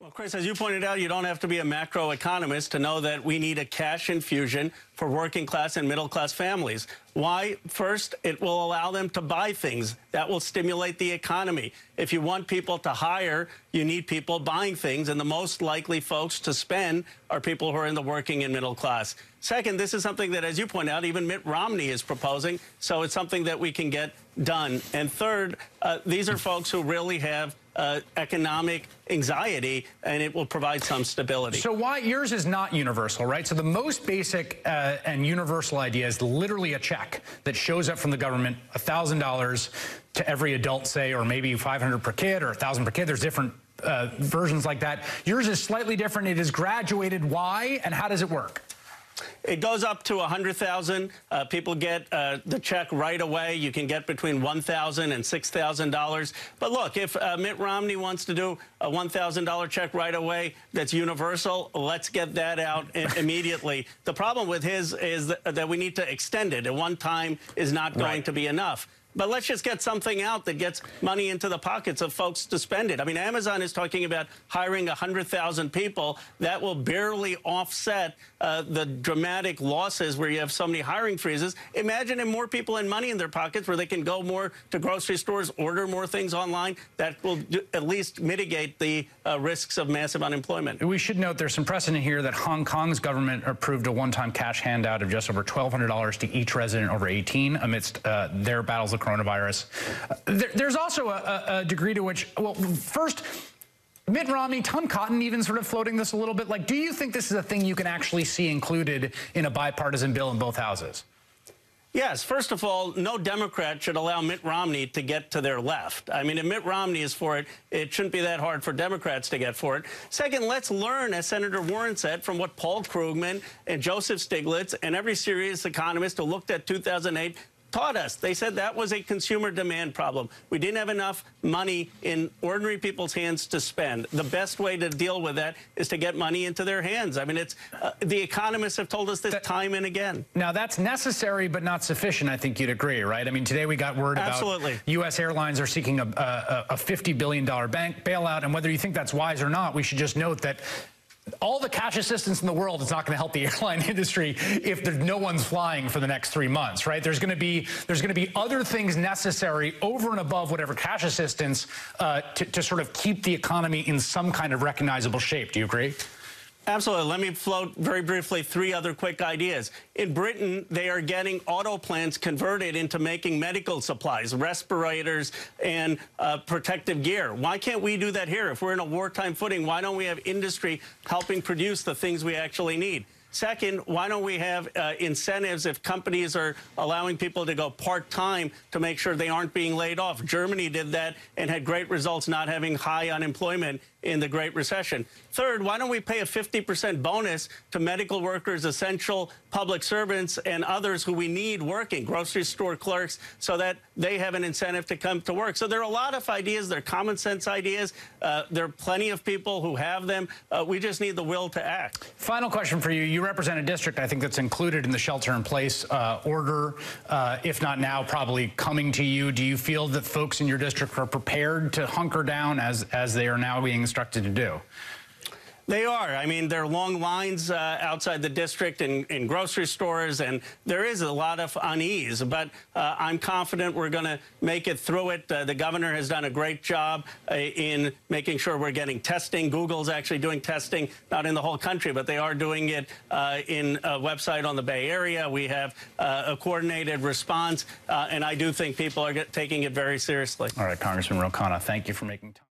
Well, Chris, as you pointed out, you don't have to be a macroeconomist to know that we need a cash infusion for working class and middle class families. Why? First, it will allow them to buy things. That will stimulate the economy. If you want people to hire, you need people buying things, and the most likely folks to spend are people who are in the working and middle class. Second, this is something that, as you point out, even Mitt Romney is proposing, so it's something that we can get done. And third, these are folks who really have economic anxiety, and it will provide some stability. So why yours is not universal, right? So the most basic and universal idea is literally a check that shows up from the government, $1,000 to every adult, say, or maybe $500 per kid or $1,000 per kid. There's different versions like that. Yours is slightly different. It is graduated. Why, and how does it work? It goes up to $100,000. People get the check right away. You can get between $1,000 and $6,000. But look, if Mitt Romney wants to do a $1,000 check right away that's universal, let's get that out immediately. The problem with his is that we need to extend it. At one time is not going to be enough. But let's just get something out that gets money into the pockets of folks to spend it. I mean, Amazon is talking about hiring 100,000 people. That will barely offset the dramatic losses where you have so many hiring freezes. Imagine if more people had money in their pockets where they can go more to grocery stores, order more things online. That will at least mitigate the risks of massive unemployment. We should note there's some precedent here that Hong Kong's government approved a one-time cash handout of just over $1,200 to each resident over 18 amidst their battles of coronavirus. There's also a degree to which, well, first, Mitt Romney, Tom Cotton even sort of floating this a little bit. Like, do you think this is a thing you can actually see included in a bipartisan bill in both houses? Yes. First of all, no Democrat should allow Mitt Romney to get to their left. I mean, if Mitt Romney is for it, it shouldn't be that hard for Democrats to get for it. Second, let's learn, as Senator Warren said, from what Paul Krugman and Joseph Stiglitz and every serious economist who looked at 2008 taught us. They said that was a consumer demand problem. We didn't have enough money in ordinary people's hands to spend. The best way to deal with that is to get money into their hands. I mean, it's the economists have told us this time and again. Now, that's necessary but not sufficient, I think you'd agree, right? I mean, today we got word about U.S. airlines are seeking a $50 billion bank bailout, and whether you think that's wise or not, we should just note that all the cash assistance in the world is not going to help the airline industry if there's no one's flying for the next 3 months, right? There's going to be other things necessary over and above whatever cash assistance to sort of keep the economy in some kind of recognizable shape. Do you agree? Absolutely. Let me float very briefly 3 other quick ideas. In Britain, they are getting auto plants converted into making medical supplies, respirators, and protective gear. Why can't we do that here? If we're in a wartime footing, why don't we have industry helping produce the things we actually need? Second, why don't we have incentives if companies are allowing people to go part-time to make sure they aren't being laid off? Germany did that and had great results not having high unemployment in the Great Recession. Third, why don't we pay a 50% bonus to medical workers, essential public servants, and others who we need working, grocery store clerks, so that they have an incentive to come to work? So there are a lot of ideas. They're common sense ideas. There are plenty of people who have them. We just need the will to act. Final question for you. You represent a district, I think, that's included in the shelter-in-place order, if not now, probably coming to you. Do you feel that folks in your district are prepared to hunker down as they are now being instructed to do? They are. I mean, there are long lines outside the district in grocery stores, and there is a lot of unease. But I'm confident we're going to make it through it. The governor has done a great job in making sure we're getting testing. Google's actually doing testing, not in the whole country, but they are doing it in a website on the Bay Area. We have a coordinated response, and I do think people are taking it very seriously. All right, Congressman Khanna, thank you for making time.